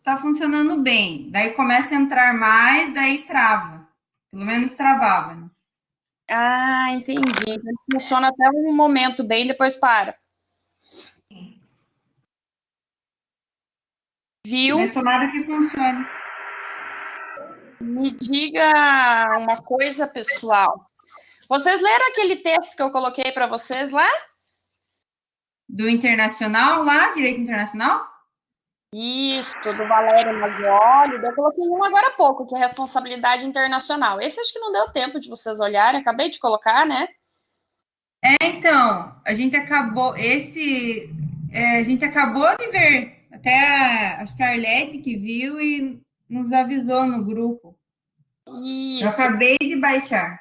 tá funcionando bem. Daí começa a entrar mais, daí trava. Pelo menos travava, né? Ah, entendi. Então, funciona até um momento bem, depois para. Viu? Mas tomara que funcione. Me diga uma coisa, pessoal. Vocês leram aquele texto que eu coloquei para vocês lá? Do internacional lá, direito internacional? Isso, do Valério Maggioli. Eu coloquei um agora há pouco, que é responsabilidade internacional. Esse acho que não deu tempo de vocês olharem, acabei de colocar, né? Então, a gente acabou de ver. Até acho que a Arlete que viu e nos avisou no grupo. Eu Isso. acabei de baixar.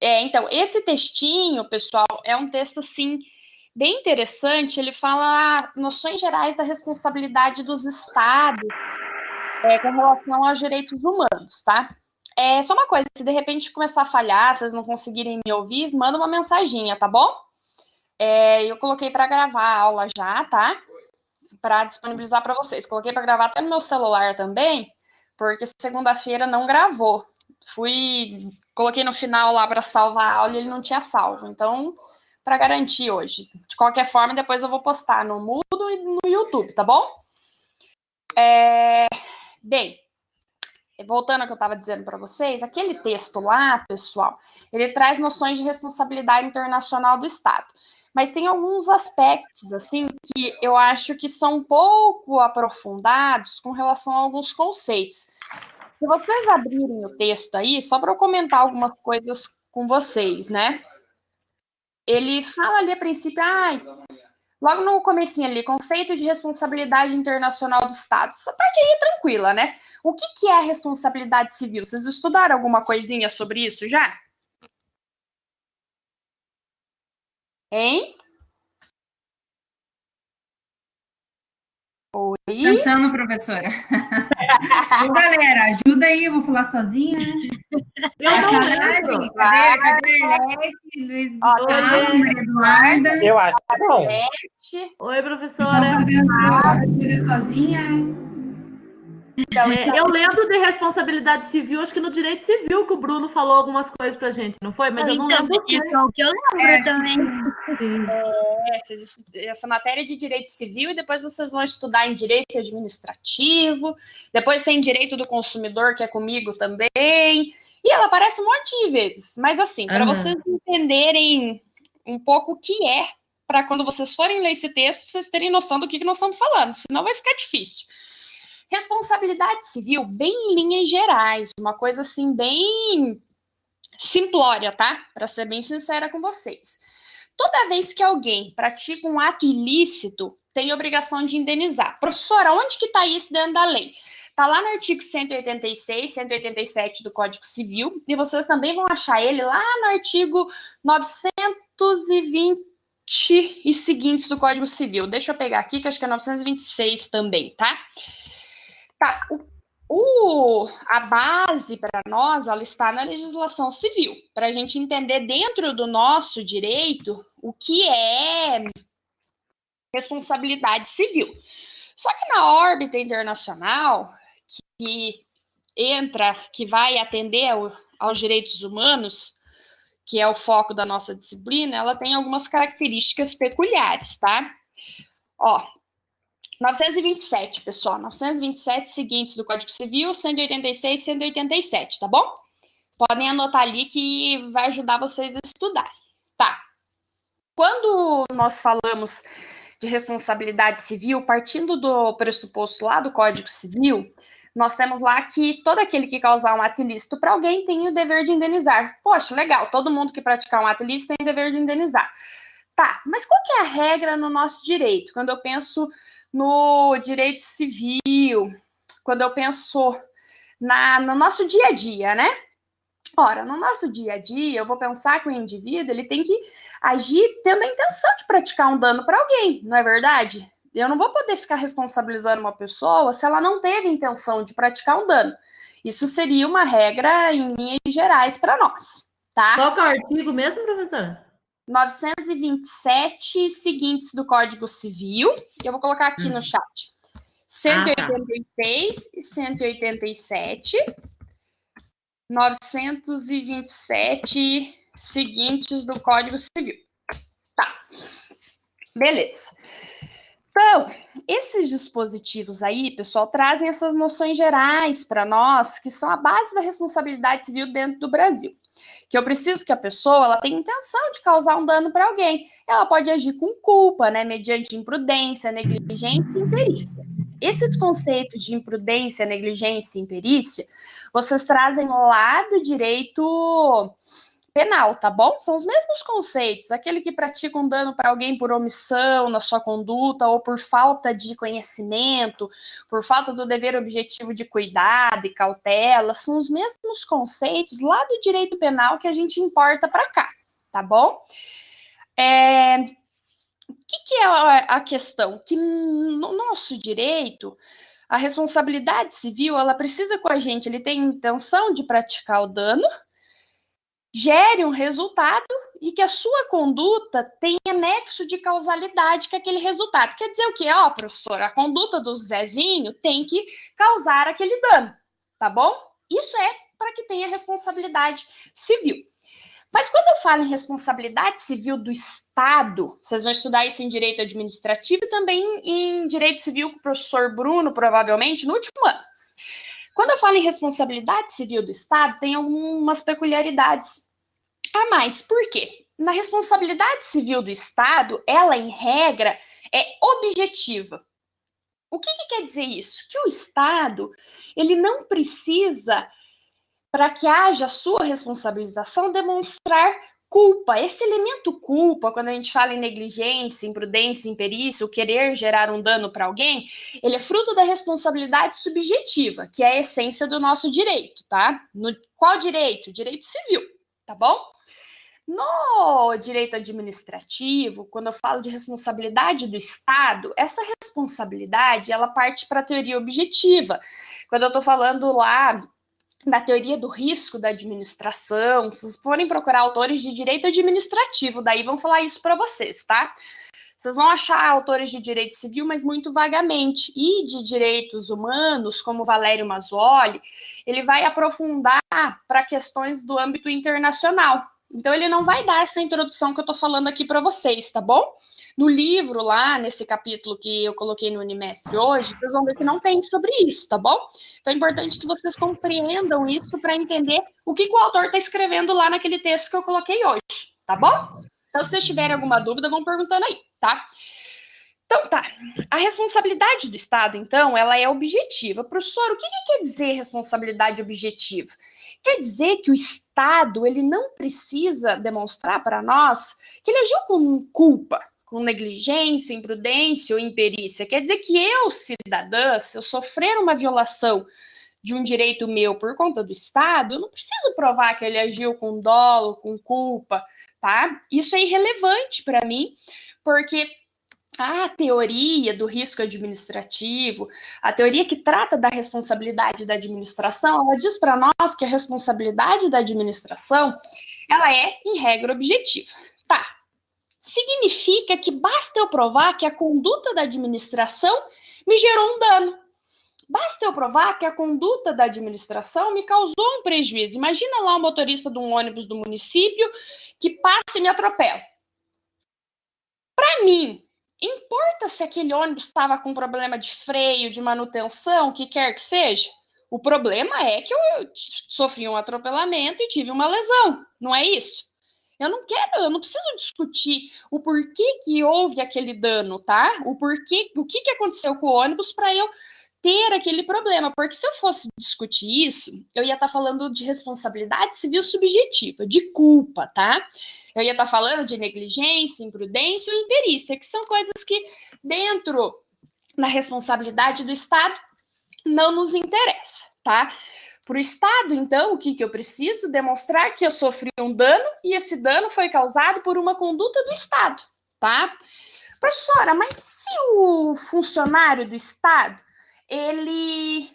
Então, esse textinho, pessoal, é um texto, assim, bem interessante. Ele fala noções gerais da responsabilidade dos estados com relação aos direitos humanos, tá? Só uma coisa, se de repente começar a falhar, vocês não conseguirem me ouvir, manda uma mensaginha, tá bom? Eu coloquei para gravar a aula já, tá? Para disponibilizar para vocês. Coloquei para gravar até no meu celular também, porque segunda-feira não gravou. Coloquei no final lá para salvar a aula e ele não tinha salvo. Então, para garantir hoje. De qualquer forma, depois eu vou postar no Moodle e no YouTube, tá bom? Bem, voltando ao que eu estava dizendo para vocês, aquele texto lá, pessoal, ele traz noções de responsabilidade internacional do Estado. Mas tem alguns aspectos, assim, que eu acho que são um pouco aprofundados com relação a alguns conceitos. Se vocês abrirem o texto aí, só para eu comentar algumas coisas com vocês, né? Ele fala ali a princípio, logo no comecinho ali, conceito de responsabilidade internacional do Estado. Essa parte aí é tranquila, né? O que é a responsabilidade civil? Vocês estudaram alguma coisinha sobre isso já? Hein? Oi? Pensando, professora. Ô, galera, ajuda aí, eu vou falar sozinha. Eu não lembro. Cadê a Arlete, Luiz Gustavo, Maria Eduarda? Eu acho que não. Oi, professora. Sozinha. Então, eu lembro de responsabilidade civil, acho que no direito civil que o Bruno falou algumas coisas pra gente, não foi? Mas eu não lembro o que. É só o que eu lembro também. Essa matéria de direito civil e depois vocês vão estudar em direito administrativo, depois tem direito do consumidor, que é comigo também, e ela aparece um monte de vezes. Mas assim, para vocês entenderem um pouco o que é, para quando vocês forem ler esse texto, vocês terem noção do que nós estamos falando, senão vai ficar difícil. Responsabilidade civil, bem em linhas gerais, uma coisa assim bem simplória, tá? Para ser bem sincera com vocês. Toda vez que alguém pratica um ato ilícito, tem obrigação de indenizar. Professora, onde que está isso dentro da lei? Está lá no artigo 186, 187 do Código Civil, e vocês também vão achar ele lá no artigo 920 e seguintes do Código Civil. Deixa eu pegar aqui, que acho que é 926 também, tá? Tá, a base para nós, ela está na legislação civil, para a gente entender dentro do nosso direito o que é responsabilidade civil. Só que na órbita internacional, que vai atender aos direitos humanos, que é o foco da nossa disciplina, ela tem algumas características peculiares, tá? 927, pessoal. 927 seguintes do Código Civil, 186 e 187, tá bom? Podem anotar ali que vai ajudar vocês a estudar. Tá. Quando nós falamos de responsabilidade civil, partindo do pressuposto lá do Código Civil, nós temos lá que todo aquele que causar um ato ilícito para alguém tem o dever de indenizar. Poxa, legal, todo mundo que praticar um ato ilícito tem o dever de indenizar. Tá, mas qual que é a regra no nosso direito? Quando eu penso no direito civil, quando eu penso no nosso dia a dia, né? Ora, no nosso dia a dia, eu vou pensar que o indivíduo ele tem que agir tendo a intenção de praticar um dano para alguém, não é verdade? Eu não vou poder ficar responsabilizando uma pessoa se ela não teve intenção de praticar um dano. Isso seria uma regra em linhas gerais para nós, tá? Qual que é o artigo mesmo, professora? 927 seguintes do Código Civil. Eu vou colocar aqui no chat. 186 e 187, 927 seguintes do Código Civil. Tá, beleza. Então, esses dispositivos aí, pessoal, trazem essas noções gerais para nós, que são a base da responsabilidade civil dentro do Brasil. Que eu preciso que a pessoa ela tenha intenção de causar um dano para alguém. Ela pode agir com culpa, né, mediante imprudência, negligência e imperícia. Esses conceitos de imprudência, negligência e imperícia, vocês trazem lá do direito penal, tá bom? São os mesmos conceitos. Aquele que pratica um dano para alguém por omissão na sua conduta ou por falta de conhecimento, por falta do dever objetivo de cuidado e cautela, são os mesmos conceitos lá do direito penal que a gente importa para cá, tá bom? O que é a questão? Que no nosso direito, a responsabilidade civil, ela precisa com a gente, ele tem intenção de praticar o dano, gere um resultado e que a sua conduta tenha nexo de causalidade com aquele resultado. Quer dizer o quê? Ó, professora, a conduta do Zezinho tem que causar aquele dano, tá bom? Isso é para que tenha responsabilidade civil. Mas quando eu falo em responsabilidade civil do Estado, vocês vão estudar isso em direito administrativo e também em direito civil com o professor Bruno, provavelmente, no último ano. Quando eu falo em responsabilidade civil do Estado, tem algumas peculiaridades a mais. Por quê? Na responsabilidade civil do Estado, ela, em regra, é objetiva. O que quer dizer isso? Que o Estado, ele não precisa, para que haja sua responsabilização, demonstrar culpa. Esse elemento culpa, quando a gente fala em negligência, imprudência, imperícia, o querer gerar um dano para alguém, ele é fruto da responsabilidade subjetiva, que é a essência do nosso direito, tá? Qual direito? Direito civil, tá bom? No direito administrativo, quando eu falo de responsabilidade do Estado, essa responsabilidade, ela parte para a teoria objetiva. Quando eu estou falando lá da teoria do risco da administração, se vocês forem procurar autores de direito administrativo, daí vão falar isso para vocês, tá? Vocês vão achar autores de direito civil, mas muito vagamente. E de direitos humanos, como Valério Mazzoli, ele vai aprofundar para questões do âmbito internacional. Então, ele não vai dar essa introdução que eu estou falando aqui para vocês, tá bom? No livro lá, nesse capítulo que eu coloquei no Unimestre hoje, vocês vão ver que não tem sobre isso, tá bom? Então, é importante que vocês compreendam isso para entender o que o autor está escrevendo lá naquele texto que eu coloquei hoje, tá bom? Então, se vocês tiverem alguma dúvida, vão perguntando aí, tá? Então, tá. A responsabilidade do Estado, então, ela é objetiva. Professor, o que quer dizer responsabilidade objetiva? Quer dizer que o Estado, ele não precisa demonstrar para nós que ele agiu com culpa, com negligência, imprudência ou imperícia. Quer dizer que eu, cidadã, se eu sofrer uma violação de um direito meu por conta do Estado, eu não preciso provar que ele agiu com dolo, com culpa, tá? Isso é irrelevante para mim, porque a teoria do risco administrativo, a teoria que trata da responsabilidade da administração, ela diz para nós que a responsabilidade da administração, ela é, em regra, objetiva. Tá. Significa que basta eu provar que a conduta da administração me gerou um dano. Basta eu provar que a conduta da administração me causou um prejuízo. Imagina lá o motorista de um ônibus do município que passa e me atropela. Para mim, importa se aquele ônibus estava com problema de freio, de manutenção, o que quer que seja? O problema é que eu sofri um atropelamento e tive uma lesão, não é isso? Eu não preciso discutir o porquê que houve aquele dano, tá? O que aconteceu com o ônibus para eu ter aquele problema, porque se eu fosse discutir isso, eu ia estar falando de responsabilidade civil subjetiva, de culpa, tá? Eu ia estar falando de negligência, imprudência ou imperícia, que são coisas que dentro da responsabilidade do Estado não nos interessa, tá? Para o Estado, então, o que eu preciso? Demonstrar que eu sofri um dano e esse dano foi causado por uma conduta do Estado, tá? Professora, mas se o funcionário do Estado ele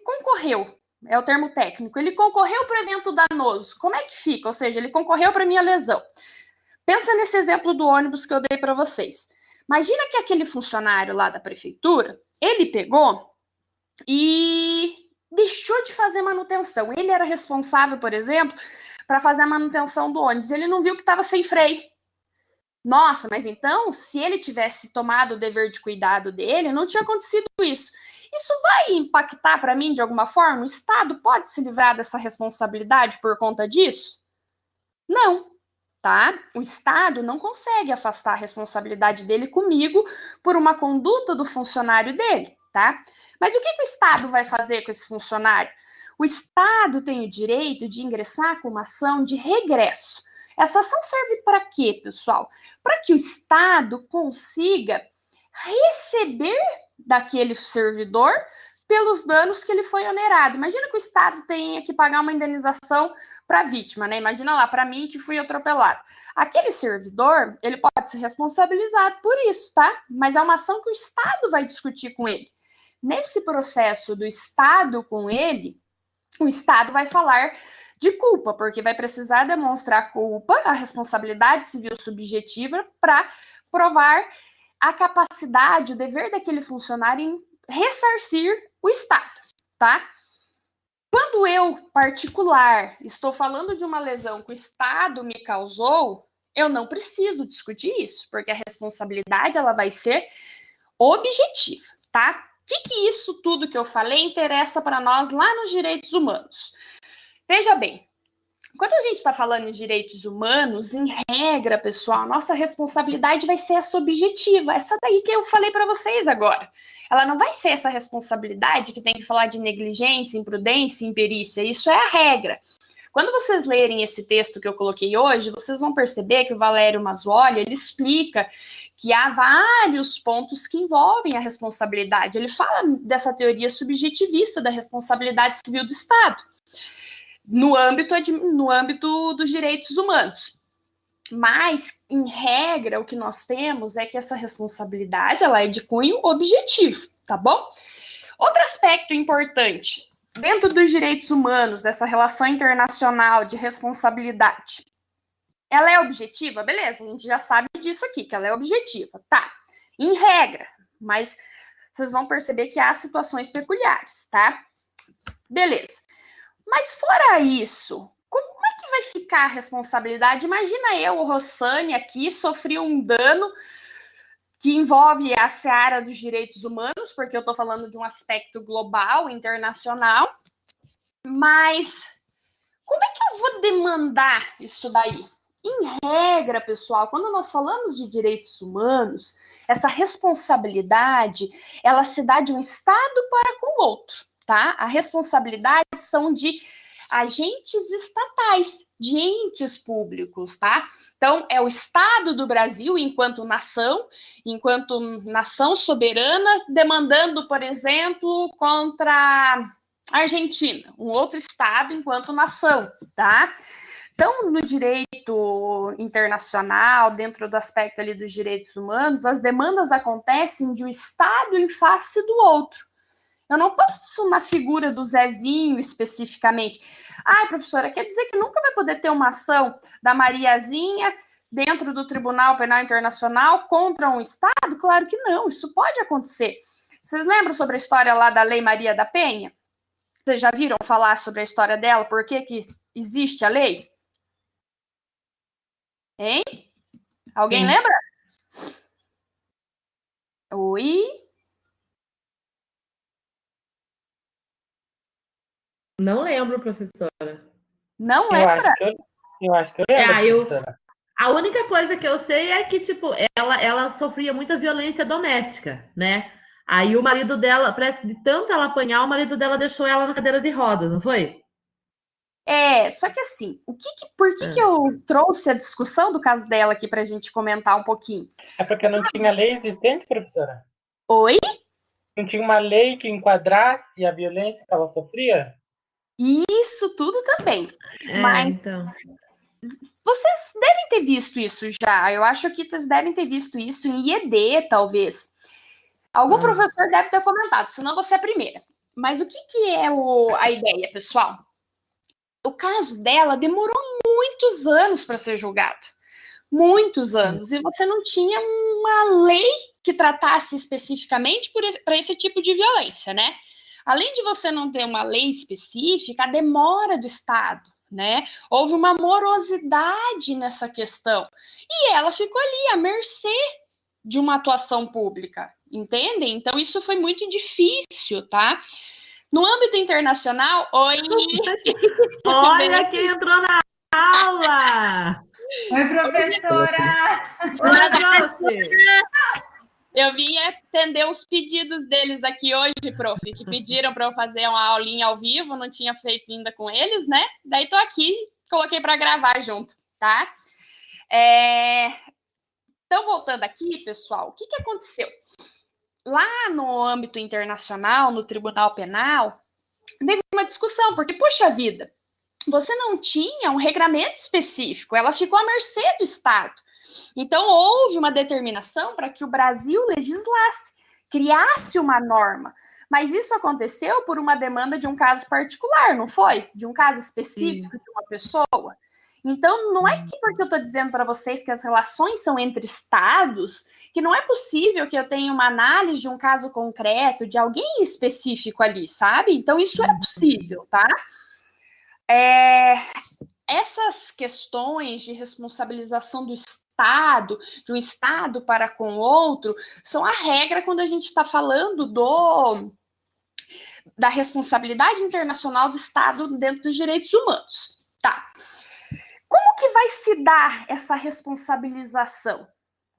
concorreu, é o termo técnico, ele concorreu para o evento danoso, como é que fica? Ou seja, ele concorreu para a minha lesão. Pensa nesse exemplo do ônibus que eu dei para vocês. Imagina que aquele funcionário lá da prefeitura, ele pegou e deixou de fazer manutenção. Ele era responsável, por exemplo, para fazer a manutenção do ônibus. Ele não viu que estava sem freio. Nossa, mas então, se ele tivesse tomado o dever de cuidado dele, não tinha acontecido isso. Isso vai impactar para mim de alguma forma? O Estado pode se livrar dessa responsabilidade por conta disso? Não, tá? O Estado não consegue afastar a responsabilidade dele comigo por uma conduta do funcionário dele, tá? Mas o que o Estado vai fazer com esse funcionário? O Estado tem o direito de ingressar com uma ação de regresso. Essa ação serve para quê, pessoal? Para que o Estado consiga receber daquele servidor pelos danos que ele foi onerado. Imagina que o Estado tenha que pagar uma indenização para a vítima, né? Imagina lá, para mim que fui atropelado. Aquele servidor, ele pode ser responsabilizado por isso, tá? Mas é uma ação que o Estado vai discutir com ele. Nesse processo do Estado com ele, o Estado vai falar de culpa, porque vai precisar demonstrar culpa, a responsabilidade civil subjetiva, para provar a capacidade, o dever daquele funcionário em ressarcir o Estado, tá? Quando eu, particular, estou falando de uma lesão que o Estado me causou, eu não preciso discutir isso, porque a responsabilidade ela vai ser objetiva, tá? O que isso tudo que eu falei interessa para nós lá nos direitos humanos? Veja bem, quando a gente está falando em direitos humanos, em regra, pessoal, nossa responsabilidade vai ser essa objetiva, essa daí que eu falei para vocês agora. Ela não vai ser essa responsabilidade que tem que falar de negligência, imprudência, imperícia, isso é a regra. Quando vocês lerem esse texto que eu coloquei hoje, vocês vão perceber que o Valério Mazzoli, ele explica que há vários pontos que envolvem a responsabilidade. Ele fala dessa teoria subjetivista da responsabilidade civil do Estado, no âmbito dos direitos humanos. Mas, em regra, o que nós temos é que essa responsabilidade ela é de cunho objetivo, tá bom? Outro aspecto importante, dentro dos direitos humanos, dessa relação internacional de responsabilidade, ela é objetiva? Beleza, a gente já sabe disso aqui, que ela é objetiva, tá? Em regra, mas vocês vão perceber que há situações peculiares, tá? Beleza. Mas fora isso, como é que vai ficar a responsabilidade? Imagina eu, Rossane, aqui, sofri um dano que envolve a seara dos direitos humanos, porque eu estou falando de um aspecto global, internacional, mas como é que eu vou demandar isso daí? Em regra, pessoal, quando nós falamos de direitos humanos, essa responsabilidade, ela se dá de um Estado para com o outro, tá? A responsabilidade são de agentes estatais, de entes públicos, tá? Então, é o Estado do Brasil, enquanto nação soberana, demandando, por exemplo, contra a Argentina, um outro Estado enquanto nação, tá? Então, no direito internacional, dentro do aspecto ali dos direitos humanos, as demandas acontecem de um Estado em face do outro. Eu não passo na figura do Zezinho especificamente. Ai, professora, quer dizer que nunca vai poder ter uma ação da Mariazinha dentro do Tribunal Penal Internacional contra um Estado? Claro que não, isso pode acontecer. Vocês lembram sobre a história lá da Lei Maria da Penha? Vocês já viram falar sobre a história dela? Por que existe a lei? Hein? Alguém lembra? Oi? Não lembro, professora. Não lembra? Eu acho que eu lembro, professora. A única coisa que eu sei é que, tipo, ela sofria muita violência doméstica, né? Aí o marido dela, parece de tanto ela apanhar, o marido dela deixou ela na cadeira de rodas, não foi? Só que assim, por que eu trouxe a discussão do caso dela aqui pra gente comentar um pouquinho? É porque não tinha lei existente, professora? Oi? Não tinha uma lei que enquadrasse a violência que ela sofria? Isso tudo também. Mas então. vocês devem ter visto isso já. Eu acho que vocês devem ter visto isso em IED, talvez. Algum professor deve ter comentado, senão você é a primeira. Mas o que é a ideia, pessoal? O caso dela demorou muitos anos para ser julgado. muitos anos, e você não tinha uma lei que tratasse especificamente para esse tipo de violência, né? Além de você não ter uma lei específica, a demora do Estado, né? Houve uma morosidade nessa questão. E ela ficou ali à mercê de uma atuação pública, entendem? Então, isso foi muito difícil, tá? No âmbito internacional, oi! Olha quem entrou na aula! Oi, professora! Olá, prof! Eu vim atender os pedidos deles aqui hoje, prof, que pediram para eu fazer uma aulinha ao vivo, não tinha feito ainda com eles, né? Daí tô aqui, coloquei para gravar junto, tá? Então, voltando aqui, pessoal, o que aconteceu? Lá no âmbito internacional, no Tribunal Penal, teve uma discussão, porque, poxa vida, você não tinha um regramento específico, ela ficou à mercê do Estado. Então, houve uma determinação para que o Brasil legislasse, criasse uma norma. Mas isso aconteceu por uma demanda de um caso particular, não foi? De um caso específico de uma pessoa. Então, não é que porque eu estou dizendo para vocês que as relações são entre estados, que não é possível que eu tenha uma análise de um caso concreto, de alguém específico ali, sabe? Então, isso é possível, tá? Essas questões de responsabilização do Estado, de um Estado para com o outro, são a regra quando a gente está falando da responsabilidade internacional do Estado dentro dos direitos humanos. Tá. Como que vai se dar essa responsabilização?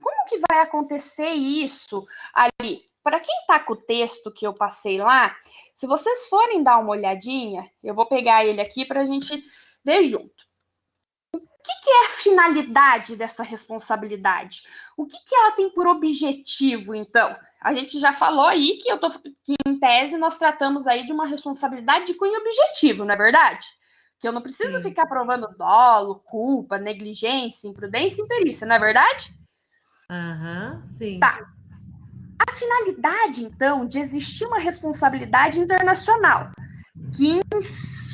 Como que vai acontecer isso ali? Para quem está com o texto que eu passei lá, se vocês forem dar uma olhadinha, eu vou pegar ele aqui para a gente ver junto. O que é a finalidade dessa responsabilidade? O que ela tem por objetivo, então? A gente já falou aí que em tese nós tratamos aí de uma responsabilidade de cunho objetivo, não é verdade? Que eu não preciso ficar provando dolo, culpa, negligência, imprudência e imperícia, não é verdade? Sim. Tá. A finalidade, então, de existir uma responsabilidade internacional, que, em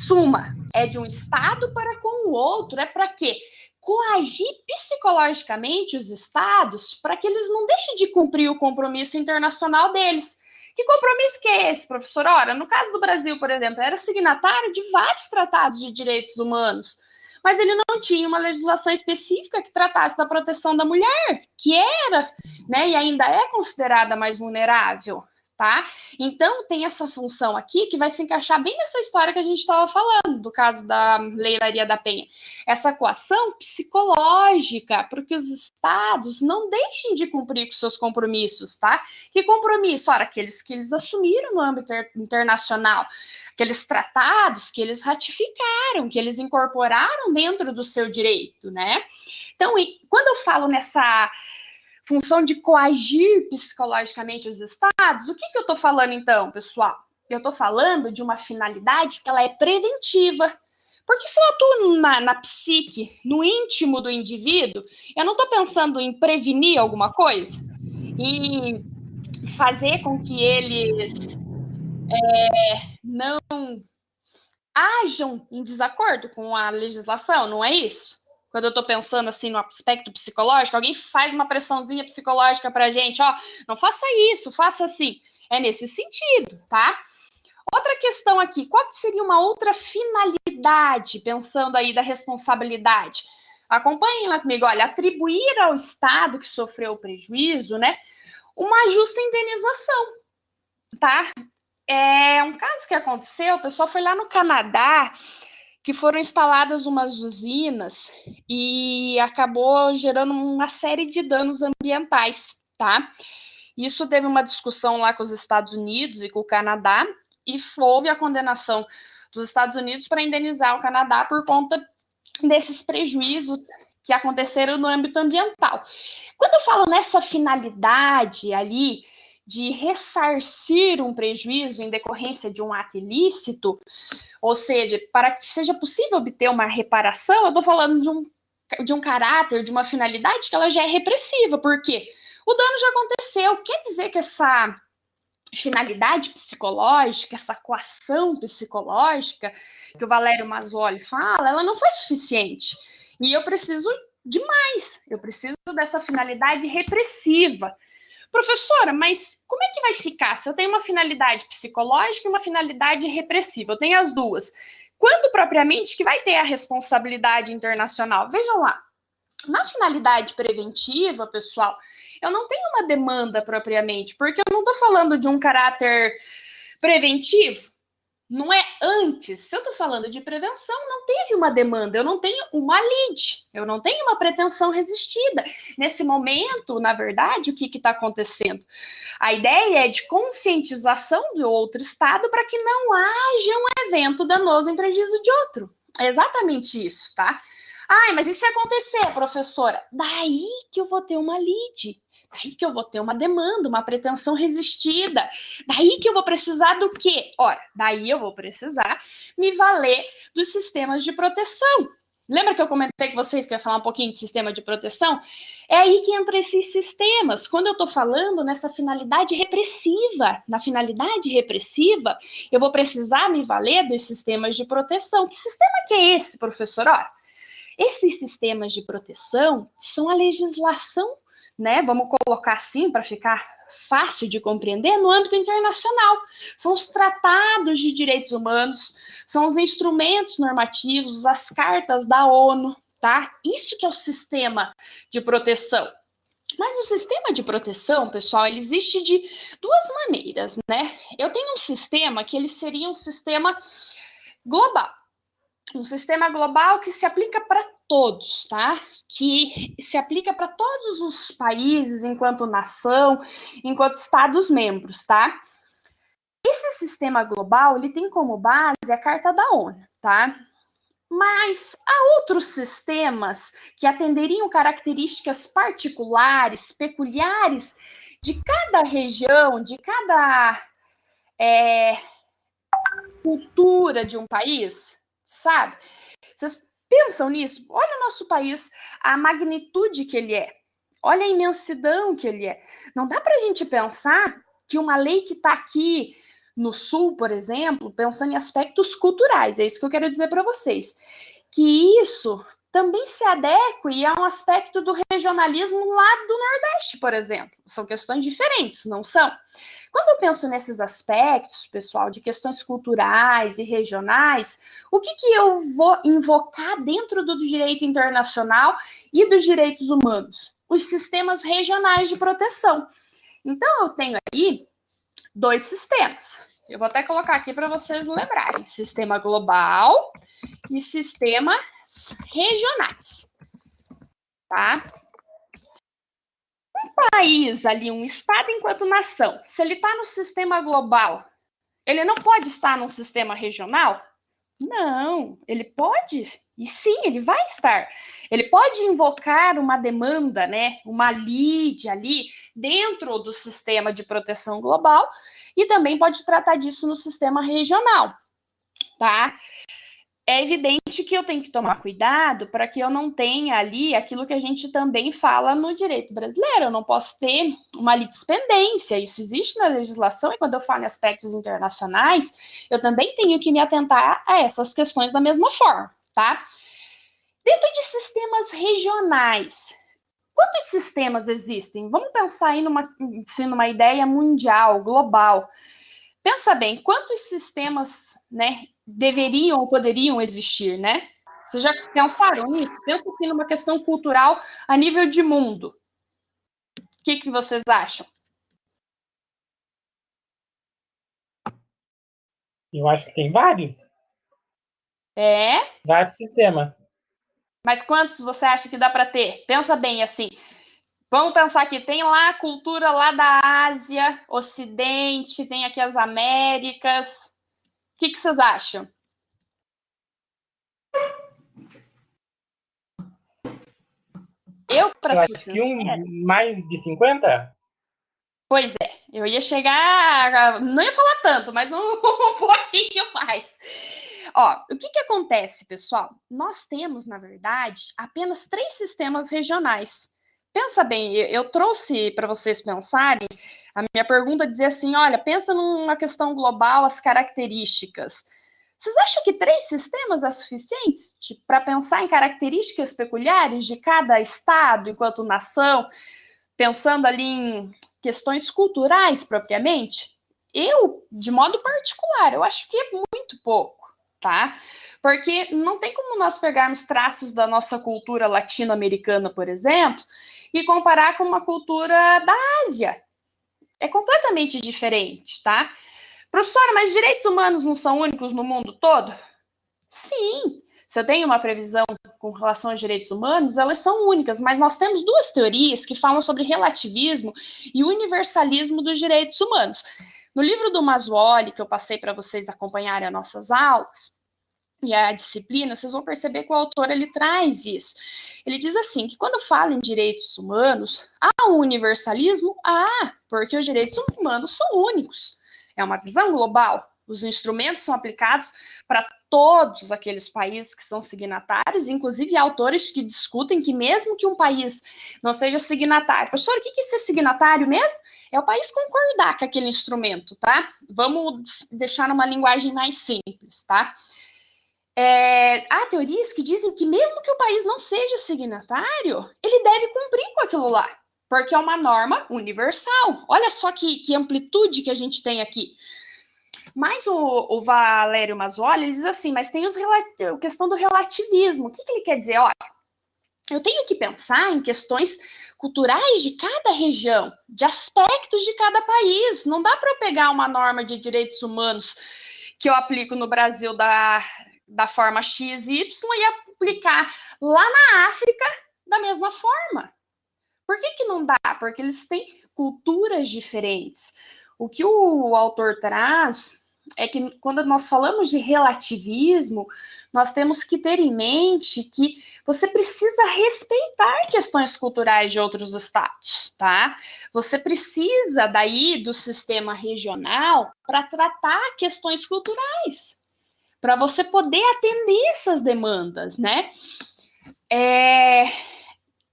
suma, é de um Estado para com o outro, é para quê? Coagir psicologicamente os Estados para que eles não deixem de cumprir o compromisso internacional deles. Que compromisso que é esse, professor? Ora, no caso do Brasil, por exemplo, era signatário de vários tratados de direitos humanos, mas ele não tinha uma legislação específica que tratasse da proteção da mulher, que era, né, e ainda é considerada mais vulnerável, tá? Então, tem essa função aqui que vai se encaixar bem nessa história que a gente estava falando, do caso da Lei Maria da Penha. Essa coação psicológica, para que os estados não deixem de cumprir com seus compromissos, tá? Que compromisso? Ora, aqueles que eles assumiram no âmbito internacional, aqueles tratados que eles ratificaram, que eles incorporaram dentro do seu direito, né? Então, quando eu falo nessa função de coagir psicologicamente os estados, o que eu estou falando então, pessoal? Eu estou falando de uma finalidade que ela é preventiva. Porque se eu atuo na psique, no íntimo do indivíduo, eu não estou pensando em prevenir alguma coisa, em fazer com que eles não ajam em desacordo com a legislação, não é isso? Quando eu estou pensando assim no aspecto psicológico, alguém faz uma pressãozinha psicológica para a gente, ó, não faça isso, faça assim. É nesse sentido, tá? Outra questão aqui, qual seria uma outra finalidade, pensando aí da responsabilidade? Acompanhem lá comigo, olha, atribuir ao Estado que sofreu o prejuízo, né, uma justa indenização, tá? É um caso que aconteceu, o pessoal foi lá no Canadá, que foram instaladas umas usinas e acabou gerando uma série de danos ambientais, tá? Isso teve uma discussão lá com os Estados Unidos e com o Canadá, e houve a condenação dos Estados Unidos para indenizar o Canadá por conta desses prejuízos que aconteceram no âmbito ambiental. Quando eu falo nessa finalidade ali de ressarcir um prejuízo em decorrência de um ato ilícito, ou seja, para que seja possível obter uma reparação, eu estou falando de um caráter, de uma finalidade que ela já é repressiva, porque o dano já aconteceu, quer dizer que essa finalidade psicológica, essa coação psicológica que o Valério Mazzoli fala, ela não foi suficiente. E eu preciso demais. Eu preciso dessa finalidade repressiva. Professora, mas como é que vai ficar se eu tenho uma finalidade psicológica e uma finalidade repressiva? Eu tenho as duas. Quando propriamente que vai ter a responsabilidade internacional? Vejam lá, na finalidade preventiva, pessoal, eu não tenho uma demanda propriamente, porque eu não estou falando de um caráter preventivo. Não é antes. Se eu estou falando de prevenção, não teve uma demanda, eu não tenho uma lead, eu não tenho uma pretensão resistida. Nesse momento, na verdade, o que está acontecendo? A ideia é de conscientização do outro Estado para que não haja um evento danoso em prejuízo de outro. É exatamente isso, tá? Ai, mas e se acontecer, professora? Daí que eu vou ter uma lead. Daí que eu vou ter uma demanda, uma pretensão resistida. Daí que eu vou precisar do quê? Ora, daí eu vou precisar me valer dos sistemas de proteção. Lembra que eu comentei com vocês que eu ia falar um pouquinho de sistema de proteção? É aí que entra esses sistemas. Quando eu estou falando nessa finalidade repressiva, na finalidade repressiva, eu vou precisar me valer dos sistemas de proteção. Que sistema que é esse, professor? Ora, esses sistemas de proteção são a legislação, né? Vamos colocar assim para ficar fácil de compreender, no âmbito internacional. São os tratados de direitos humanos, são os instrumentos normativos, as cartas da ONU, tá? Isso que é o sistema de proteção. Mas o sistema de proteção, pessoal, ele existe de duas maneiras, né? Eu tenho um sistema que ele seria um sistema global. Um sistema global que se aplica para todos, tá? Que se aplica para todos os países enquanto nação, enquanto Estados membros, tá? Esse sistema global, ele tem como base a Carta da ONU, tá? Mas há outros sistemas que atenderiam características particulares, peculiares de cada região, de cada cultura de um país, sabe? Vocês pensam nisso? Olha o nosso país, a magnitude que ele é. Olha a imensidão que ele é. Não dá para a gente pensar que uma lei que está aqui no Sul, por exemplo, pensando em aspectos culturais, é isso que eu quero dizer para vocês, que isso também se adeque a um aspecto do regionalismo lá do Nordeste, por exemplo. São questões diferentes, não são? Quando eu penso nesses aspectos, pessoal, de questões culturais e regionais, o que eu vou invocar dentro do direito internacional e dos direitos humanos? Os sistemas regionais de proteção. Então, eu tenho aí dois sistemas. Eu vou até colocar aqui para vocês lembrarem. Sistema global e sistemas regionais. Tá? Um país ali, um estado enquanto nação, se ele está no sistema global, ele não pode estar num sistema regional? Não, ele pode, e sim, ele vai estar. Ele pode invocar uma demanda, né, uma lead ali dentro do sistema de proteção global e também pode tratar disso no sistema regional, tá? É evidente que eu tenho que tomar cuidado para que eu não tenha ali aquilo que a gente também fala no direito brasileiro. Eu não posso ter uma litispendência, isso existe na legislação, e quando eu falo em aspectos internacionais, eu também tenho que me atentar a essas questões da mesma forma, tá? Dentro de sistemas regionais, quantos sistemas existem? Vamos pensar aí numa ideia mundial, global. Pensa bem, quantos sistemas, né, deveriam ou poderiam existir, né? Vocês já pensaram nisso? Pensa assim numa questão cultural a nível de mundo. O que vocês acham? Eu acho que tem vários. Vários sistemas. Mas quantos você acha que dá para ter? Pensa bem assim. Vamos pensar que tem lá a cultura lá da Ásia, Ocidente, tem aqui as Américas. O que vocês acham? Eu acho que mais de 50? Pois é, eu ia chegar, não ia falar tanto, mas um pouquinho mais. Ó, o que acontece, pessoal? Nós temos, na verdade, apenas 3 sistemas regionais. Pensa bem, eu trouxe para vocês pensarem, a minha pergunta dizia assim, olha, pensa numa questão global, as características. Vocês acham que 3 sistemas é suficiente para pensar em características peculiares de cada estado enquanto nação, pensando ali em questões culturais propriamente? Eu, de modo particular, eu acho que é muito pouco, tá? Porque não tem como nós pegarmos traços da nossa cultura latino-americana, por exemplo, e comparar com uma cultura da Ásia. É completamente diferente, tá? Professora, mas direitos humanos não são únicos no mundo todo? Sim. Se eu tenho uma previsão com relação aos direitos humanos, elas são únicas, mas nós temos 2 teorias que falam sobre relativismo e universalismo dos direitos humanos. No livro do Maswali, que eu passei para vocês acompanharem as nossas aulas, e a disciplina, vocês vão perceber que o autor ele traz isso. Ele diz assim, que quando fala em direitos humanos, há um universalismo? Porque os direitos humanos são únicos. É uma visão global. Os instrumentos são aplicados para todos aqueles países que são signatários, inclusive autores que discutem que mesmo que um país não seja signatário, professor, o que é ser signatário mesmo? É o país concordar com aquele instrumento, tá? Vamos deixar numa linguagem mais simples, tá? Há teorias que dizem que mesmo que o país não seja signatário, ele deve cumprir com aquilo lá, porque é uma norma universal. Olha só que amplitude que a gente tem aqui. Mas o Valério Mazzoli, ele diz assim, mas tem a questão do relativismo. O que ele quer dizer? Olha, eu tenho que pensar em questões culturais de cada região, de aspectos de cada país. Não dá para eu pegar uma norma de direitos humanos que eu aplico no Brasil da forma X e Y e aplicar lá na África da mesma forma. Por que não dá? Porque eles têm culturas diferentes. O que o autor traz é que quando nós falamos de relativismo, nós temos que ter em mente que você precisa respeitar questões culturais de outros estados, tá? Você precisa daí do sistema regional para tratar questões culturais, para você poder atender essas demandas, né?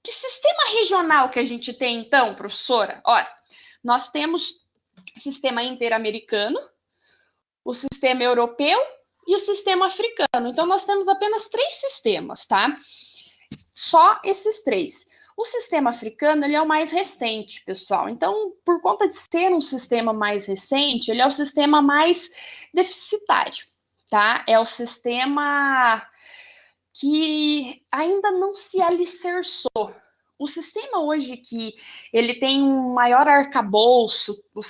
Que sistema regional que a gente tem, então, professora? Olha, nós temos o sistema interamericano, o sistema europeu e o sistema africano. Então, nós temos apenas 3 sistemas, tá? Só esses 3. O sistema africano, ele é o mais recente, pessoal. Então, por conta de ser um sistema mais recente, ele é o sistema mais deficitário, tá? É o sistema que ainda não se alicerçou. O sistema hoje que ele tem um maior arcabouço, o